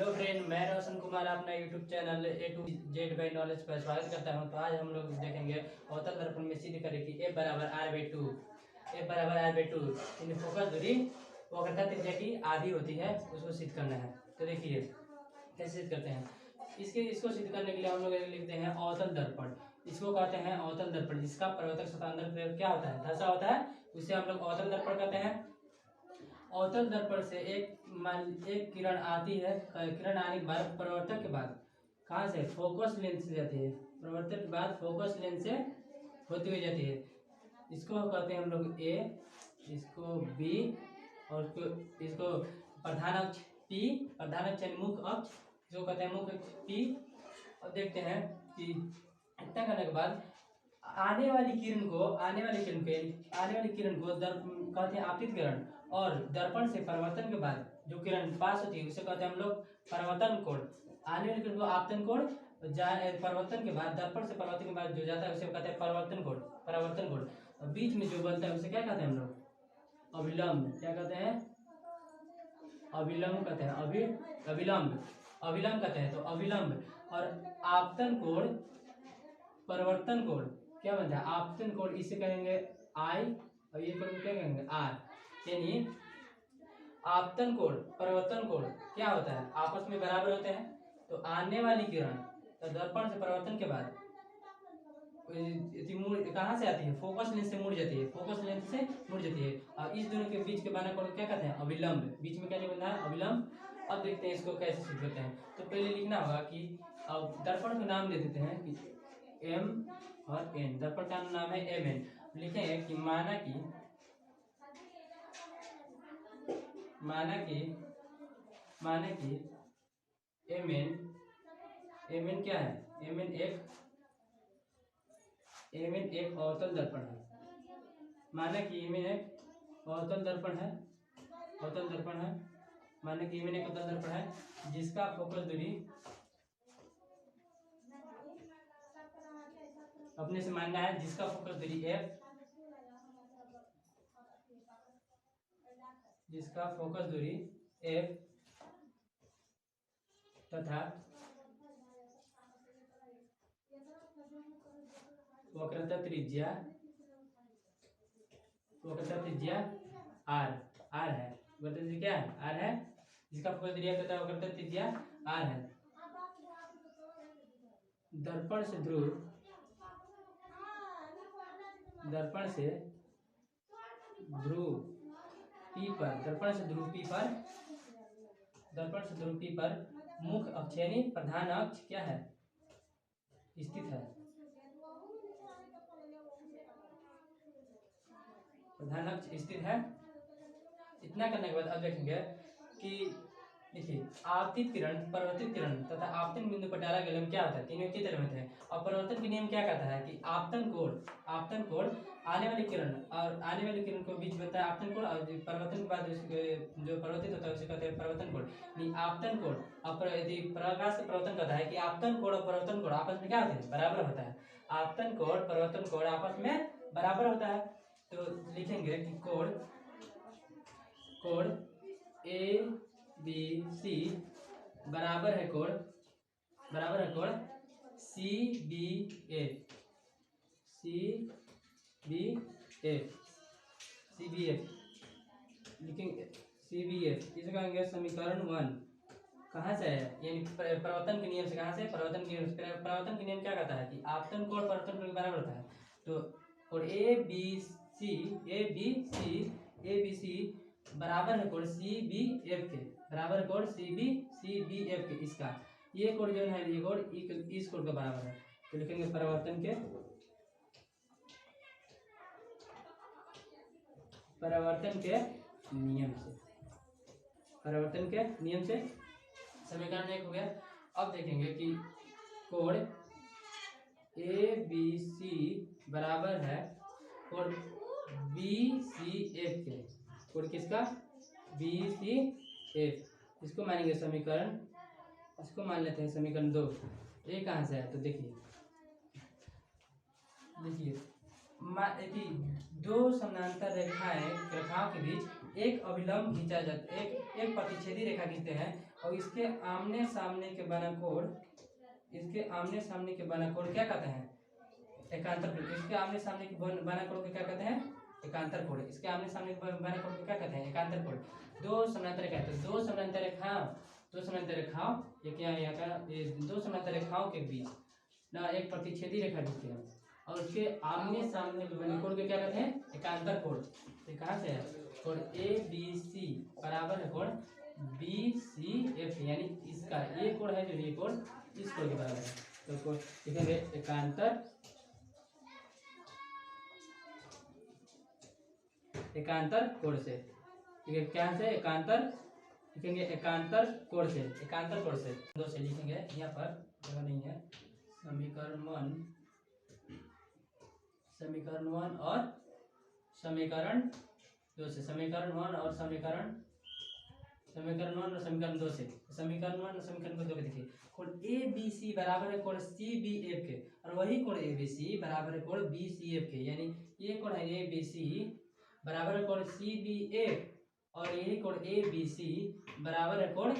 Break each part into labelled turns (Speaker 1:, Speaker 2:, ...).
Speaker 1: Hello friend, मैं रोशन कुमार अपना YouTube channel A to Z by knowledge पर स्वागत करता हूं। तो आज हम लोग देखेंगे अवतल दर्पण में सिद्ध करें कि F बराबर R by two in focus दूरी वक्रता त्रिज्या की आधी होती है, उसको सिद्ध करना है। तो देखिए कैसे सिद्ध करते हैं। इसको सिद्ध करने के लिए हम लोग लिखते हैं अवतल दर्पण। इसको कहते हैं अवतल दर्पण, जिसका परिवर्तक शतांतर प्रयोग क्या होता है, धसा होता है, उसे हम लोग अवतल दर्पण कहते हैं। अवतल दर्पण से एक किरण आती है। किरण आने के बाद परिवर्तक के बाद कहाँ से, फोकस लेंस से जाती है। परिवर्तक के बाद फोकस लेंस से होती हुई जाती है। इसको कहते हैं हम लोग ए, इसको बी और इसको प्रधान अक्ष पी, प्रधान अक्ष यानी मुख्य अक्ष, इसको कहते हैं मुख्य अक्ष पी। और देखते हैं कि इतना करने के बाद आने वाली किरण को कहते हैं आपतित किरण, और दर्पण से परिवर्तन के बाद जो किरण पास होती है उसे कहते हैं हम लोग परिवर्तन कोण। आने वाली किरण को आपतन कोण, परिवर्तन के बाद दर्पण से परिवर्तन के बाद जो जाता है उसे कहते हैं परिवर्तन कोण। बीच में जो बनता है उसे क्या कहते हैं हम लोग, अभिलंब। क्या कहते हैं, अभिलंब कहते हैं। अभिलंब कहते हैं। तो अभिलंब और आपतन कोण, परिवर्तन कोण क्या बनता है, आपतन कोण, इसे कहेंगे आई और ये कोण क्या कहेंगे आर। यानी आपतन कोण परिवर्तन कोण क्या होता है, आपस में बराबर होते हैं। तो आने वाली किरण तो दर्पण से परिवर्तन के बाद कहाँ से आती है, फोकस लेंस से मुड़ जाती है। और इस दोनों के बीच के बना कोण क्या कहते हैं, अभिलंब। बीच में क्या बनता है, अभिलंब। अब देखते हैं इसको कैसे सिद्ध करते हैं। तो पहले लिखना होगा कि अब दर्पण को नाम दे देते हैं कि एम और एन। दर्पण का नाम है एम एन। लिखेंगे कि माना कि एम एन क्या है, एम एन एक अवतल दर्पण है। माना कि एम एन एक अवतल दर्पण है। माना कि एम एन एक अवतल दर्पण है जिसका फोकस दूरी अपने से मानना है, जिसका फोकस दूरी f, जिसका फोकस दूरी f तथा वक्रता त्रिज्या r है। वक्रता त्रिज्या क्या है, r है, जिसका फोकस दूरी तथा वक्रता त्रिज्या r है। दर्पण से ध्रुव P पर मुख्य अक्ष यानी प्रधान अक्ष क्या है, स्थित है। प्रधान अक्ष स्थित है। इतना करने के बाद अब देखेंगे कि देखिए आपतित किरण, परिवर्तित किरण तथा आपतन बिंदु पर डाला गया लंब क्या होता है, तीनों की तरह होते हैं। और परिवर्तन के नियम क्या कहता है कि आपतन कोण आने वाली किरण को बीच बनता है आपतन कोण, और परिवर्तन के बाद जो परिवर्तित होता है उसे कहते हैं परिवर्तन कोण। आपतन कोण और यदि प्रकाश से परिवर्तन करता है कि आपतन कोण और परिवर्तन कोण आपस में क्या होते हैं, बराबर होता है। आपतन कोण परिवर्तन कोण आपस में बराबर होता है। तो लिखेंगे कि कोण ए बी सी बराबर है कोण सी बी एफ। लिखेंगे सी बी एफ, इसे कहेंगे समीकरण 1। कहाँ से है, यानी परिवर्तन के नियम से। कहाँ से, परिवर्तन के नियम क्या कहता है कि आपतन कोण परिवर्तन कोण के बराबर होता है। तो और ए बी सी बराबर है कोण सी बी एफ के, बराबर कोण सी बी एफ के। इसका ये कोण जो है, ये कोण इस कोण का बराबर है। तो लिखेंगे परिवर्तन के नियम से समीकरण 1 हो गया। अब देखेंगे कि कोण ए बी सी बराबर है कोण बी सी एफ के। कोण किसका, बी सी एफ। इसको मानेंगे समीकरण, इसको मान लेते हैं समीकरण 2। ये कहाँ से है, तो देखिए दो समानांतर रेखाओं के बीच एक अभिलंब खींचा जाता है, एक प्रतिच्छेदी रेखा खींचते हैं और इसके आमने सामने के बना कोण, इसके आमने सामने के बना कोण क्या कहते हैं? एकांतर कोण। इसके आमने सामने के बना कोण को क्या कहते हैं? एकांतर कोण। इसके आमने सामने के बना कोण को क्या कहते हैं? एकांतर कोण। दो समानांतर रेखा, तो दो समानांतर रेखाओं, दो समानांतर रेखाओं, एक यहाँ का ये दो समानांतर रेखाओं के बीच ना एक प्रतिच्छेदी रेखा खींचते हैं और उसके आमने सामने के बने कोण को क्या कहते हैं? एकांतर कोण। तो कहाँ से है? कोण ए बी सी बराबर है कोण बी सी एफ, यानी इसका ये कोण है जो ये कोण इस कोण के बराबर है। तो कोण लिखेंगे एकांतर, एकांतर कोण से। ठीक है, क्या से? एकांतर लिखेंगे एकांतर कोण से, एकांतर कोण से। दो से लिखेंगे, यहाँ पर जगह नहीं है। समीकरण 1, समीकरण 1 और समीकरण 2 से, समीकरण 1 और समीकरण 1 और समीकरण 2 से। समीकरण 1 और समीकरण 2 के देखिए, कोण ए बी सी बराबर है कोण सी बी एफ के, और वही कोण ए बी सी बराबर है कोण बी सी एफ के, यानी ये कोण है ए बी सी बराबर है कोण सी बी एफ, और यही कोण ए बी सी बराबर है कोण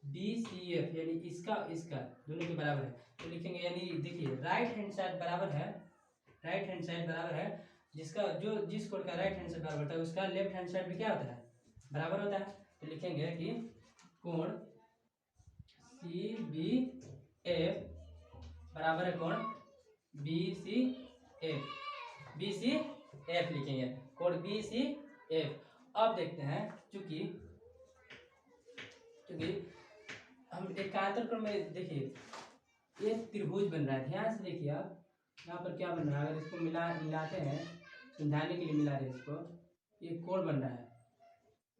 Speaker 1: बी सी एफ, यानी इसका इसका दोनों के बराबर है। तो लिखेंगे, यानी देखिए राइट हैंड साइड बराबर है, राइट हैंड साइड बराबर है, जिसका जो जिस कोण का राइट हैंड साइड बराबर होता है उसका लेफ्ट हैंड साइड भी क्या होता है? बराबर होता है। तो लिखेंगे कि कोण सी बी एफ बराबर है कोण B C F, B C F लिखेंगे, कोण बी सी एफ। अब देखते हैं, चूंकि हम एकांतर कोण में देखिए ये त्रिभुज बन रहा है, ध्यान से देखिए आप यहाँ पर क्या बन रहा है। अगर इसको मिलाते हैं, समझाने के लिए मिला रहे इसको, ये कोण बन रहा है,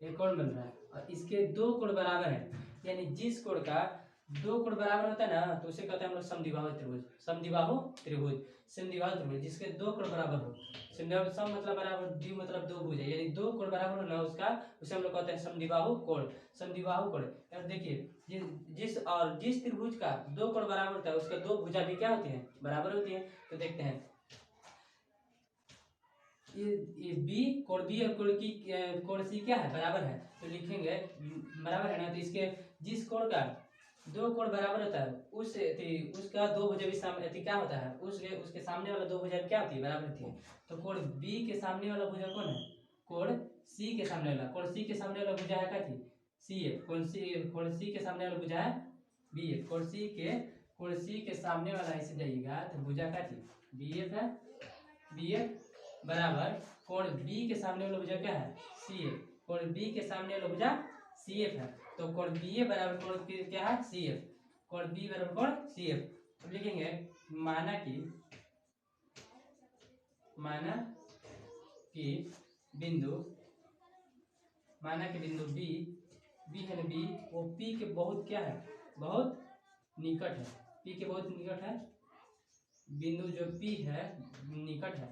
Speaker 1: ये कोण बन रहा है और इसके दो कोण बराबर है, यानी जिस कोण का दो कोण बराबर होता है ना तो उसे कहते हैं हम लोग समद्विबाहु त्रिभुज, समद्विबाहु त्रिभुज, समद्विबाहु त्रिभुज जिसके दो कोण बराबर हो। सम मतलब बराबर, द्वि मतलब दो भुज है, यानी दो कोण बराबर हो ना उसका, उसे हम लोग कहते हैं समद्विबाहु कोण, समद्विबाहु कोण। अब देखिए जिस त्रिभुज का दो कोण बराबर होता है उसका दो भुजा भी क्या होती है? बराबर होती है। तो देखते हैं, ये बी कोण बी और कोण सी क्या है? बराबर है। तो लिखेंगे बराबर है ना, तो इसके जिस कोण का दो कोण बराबर होता है उसका दो भुजा भी क्या होता है? उसके सामने वाला दो भुजा क्या होती है? बराबर होती है। तो कोण बी के सामने वाला भुजा कौन है? कोण सी के सामने वाला, कोण सी के सामने वाला भुजा है क्या थी? C F. कोण सी के सामने वाला भुजा है बी एफ। कोण सी के सामने वाला ऐसे जाइएगा तो भुजा क्या थी? बी एफ है, बी एफ बराबर कोण बी के सामने वाला भुजा क्या है? सी एफ। कोण बी के सामने वाला भुजा सी एफ है, तो कोण बी ए बराबर कोण क्या है? सी एफ। कोण बी बराबर कोण सी एफ। अब लिखेंगे माना कि बिंदु बी है ना, बी वो पी के बहुत क्या है? बहुत निकट है, पी के बहुत निकट है। बिंदु जो पी है निकट है,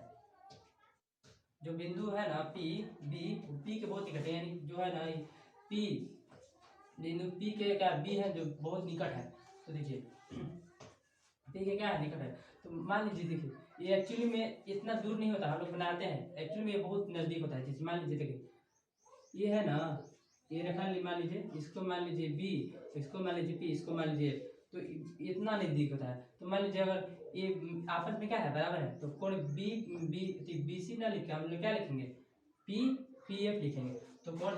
Speaker 1: जो बिंदु है ना पी पी के बहुत निकट है, यानी जो है ना पी बिंदु पी के क्या बी है जो बहुत निकट है। तो देखिए पी के क्या है? निकट है। तो मान लीजिए देखिए ये एक्चुअली में इतना दूर नहीं होता, हम लोग बनाते हैं, एक्चुअली में ये बहुत नजदीक होता है। जैसे मान लीजिए देखिए ये है ना, ये रेखा मान लीजिए, इसको मान लीजिए बी, इसको मान लीजिए पी, इसको मान लीजिए, तो इतना नजदीक होता है। तो मान लीजिए अगर ये आपस में क्या है? बराबर है, तो कोण बी सी ना लिख के हम लोग क्या लिखेंगे? पी एफ लिखेंगे। तो कोण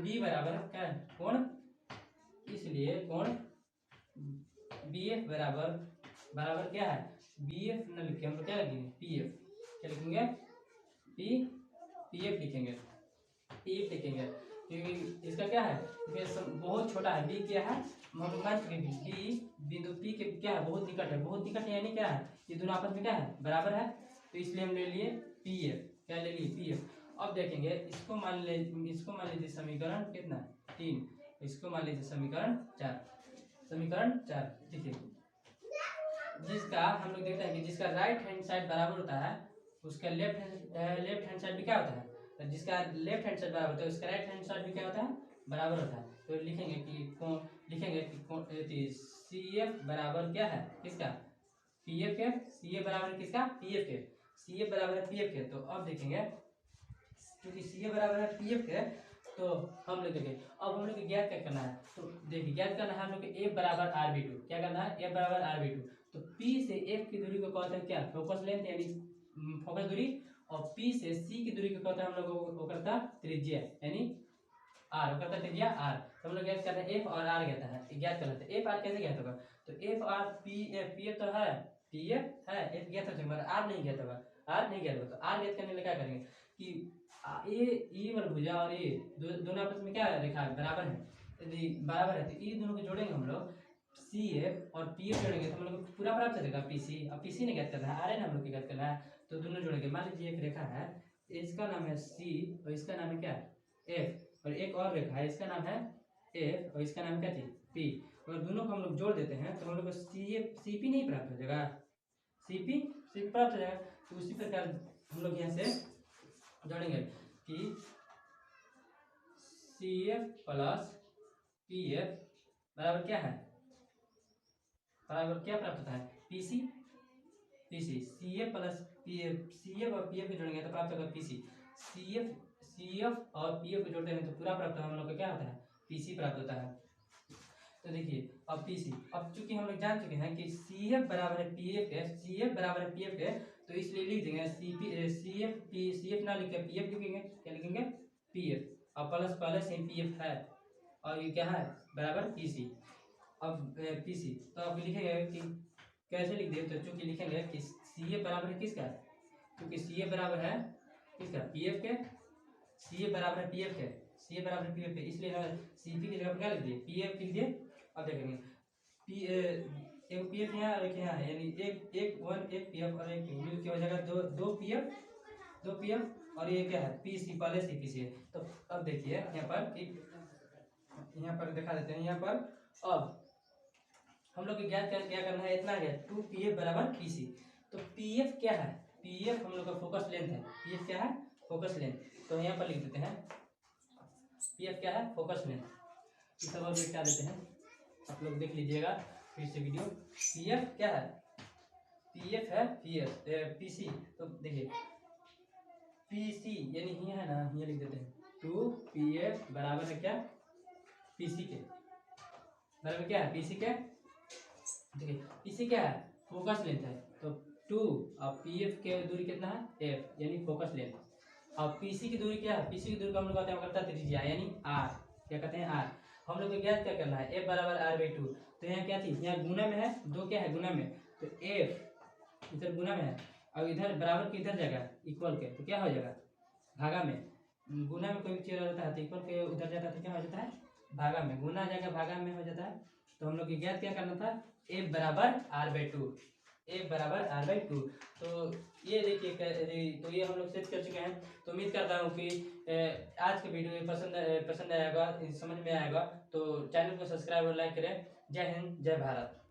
Speaker 1: बी बराबर क्या है? कोण, इसलिए कोण बी एफ बराबर क्या है? बी एफ ना लिख के हम लोग क्या लिखेंगे? P F. क्या लिखेंगे? पी एफ लिखेंगे, पी एफ लिखेंगे, क्योंकि इसका क्या है? बहुत छोटा है, बी क्या है? बी बिंदु पी के क्या है? बहुत निकट है, बहुत निकट है यानी क्या है? ये दोनों आपस में क्या है? बराबर है। तो इसलिए हम ले लिए पी एफ। क्या ले लिए? P F. अब देखेंगे इसको मान लीजिए समीकरण कितना? 3। इसको मान लीजिए समीकरण 4। समीकरण 4 देखिए, जिसका हम लोग देखते हैं कि जिसका राइट हैंड साइड बराबर होता है उसका लेफ्ट हैंड साइड भी क्या होता है? तो जिसका लेफ्ट हैंड साइड बराबर होता है उसका राइट हैंड साइड भी क्या होता है? बराबर होता है। तो लिखेंगे कि सी एफ बराबर क्या है? किसका? पी एफ के। सी एफ बराबर किसका? पी एफ के। सी एफ बराबर है पी एफ के। तो अब देखेंगे क्योंकि सी एफ बराबर है पी एफ के, तो हम लोग देखें अब हम लोग को ज्ञात क्या करना है, तो देखिए ज्ञात करना है हम लोग को ए बराबर आर बी टू। क्या करना है, ए बराबर आर बी टू। तो पी से एफ की दूरी को कहते हैं क्या, फोकस लेंथ यानी फोकस दूरी, और पी से सी की दूरी को कहते हैं हम लोग वो करता त्रिज्या यानी आर, वो करता त्रिज्या आर। तो हम लोग ज्ञात करना है एफ और आर ज्ञात है, ज्ञात करना है। एफ आर कैसे ज्ञात होगा, तो एफ आर पी एफ तो है, पी एफ है, एफ ज्ञात हो जाएगा, आर नहीं ज्ञात होगा, आर नहीं ज्ञात होगा। तो आर ज्ञात करने के लिए क्या करेंगे कि ये वाला भुजा और ये दोनों आपस में क्या रेखा है, बराबर है। यदि बराबर है तो ये दोनों को जोड़ेंगे हम लोग, सी एफ और पी एफ जोड़ेंगे तो हम लोग को पूरा प्राप्त हो जाएगा पी सी। अब पी सी ने ज्ञात करना है, आर है ना हम लोग को ज्ञात करना है, तो दोनों जोड़ेंगे। मान लीजिए एक रेखा है, इसका नाम है सी और इसका नाम है क्या एफ, और एक और रेखा है इसका नाम है एफ और इसका नाम क्या थी पी, और दोनों को हम लोग जोड़ देते हैं तो हम लोग को सी पी नहीं प्राप्त हो जाएगा, सी पी प्राप्त हो जाएगा। तो उसी प्रकार हम लोग यहाँ से जोड़ेंगे कि C F plus P F बराबर क्या है, बराबर क्या प्राप्त होता है PC, PC C F plus P F, C F और पी एफ को जोड़ेंगे तो प्राप्त होगा पीसी। सी एफ और पी एफ को जोड़ते हैं तो पूरा प्राप्त हम लोग को क्या होता है पीसी प्राप्त होता है। तो देखिए अब पीसी, अब चूंकि हम लोग जान चुके हैं कि सी एफ बराबर है पी एफ के, सी एफ बराबर है पी एफ के, तो इसलिए लिख देंगे सी एफ ना लिख के पी एफ लिखेंगे, क्या लिखेंगे पी एफ, और प्लस पहले से पी एफ है और ये क्या है बराबर पी सी। अब पी सी तो अब लिखेंगे कि कैसे लिख दें, तो चूंकि लिखेंगे कि सी एफ बराबर है किसका, क्योंकि सी एफ बराबर है किसका पी एफ के, सी एफ बराबर है पी एफ के, सी एफ बराबर है पी एफ के, इसलिए सी पी की जगह पर क्या लिख दिए पी एफ लिख दिए। अब देखेंगे पी एक पी एफ यहाँ और एक यहाँ है, यानी एक वन एक पी एफ और एक मिल की हो जाएगा दो पी एफ और ये क्या है पी सी, पहले से पी सी है। तो अब देखिए यहाँ पर दिखा देते हैं, यहाँ पर अब हम लोग ज्ञात क्या करना है, इतना गया टू पी एफ बराबर पी सी। तो पी एफ क्या है, पी एफ हम लोग का फोकस लेंथ है, पी एफ क्या है फोकस लेंथ, तो यहाँ पर लिख देते हैं पी एफ क्या है फोकस लेंथ, इस सब और मिटा देते हैं, आप लोग देख लीजिएगा फिर से वीडियो। पी एफ क्या है, पी एफ है पी सी, तो देखिए पी सी यानी यहाँ है ना, यहाँ लिख देते हैं टू पी एफ बराबर है क्या पी सी के, बराबर क्या है पी सी के, देखिए पीसी क्या है फोकस लेंथ है, तो टू और पी एफ के दूरी कितना है एफ यानी फोकस लेंथ, और पीसी की दूरी क्या है, पीसी की दूरी को हम लोग कहते हैं करता त्रिज्या यानी आर, क्या कहते हैं आर। हम लोग को ज्ञात क्या करना है एफ बराबर आर बाई टू, तो यहाँ क्या थी यहाँ गुना में है, दो क्या है गुना में, तो एफ इधर गुना में है और इधर बराबर की इधर जाएगा इक्वल के, तो क्या हो जाएगा भागा में, गुना में कोई भी चीज रहता है तो इक्वल के उधर जाता है तो क्या हो जाता है भागा में, गुना जाएगा भागा में हो जाता है। तो हम लोग को ज्ञात क्या करना था एफ बराबर आर बाई टू, एफ बराबर आर बाई टू। तो ये देखिए तो ये हम लोग सेट कर चुके हैं। तो उम्मीद करता हूँ कि आज के वीडियो पसंद आएगा, समझ में आएगा, तो चैनल को सब्सक्राइब और लाइक करें। जय हिंद जय भारत।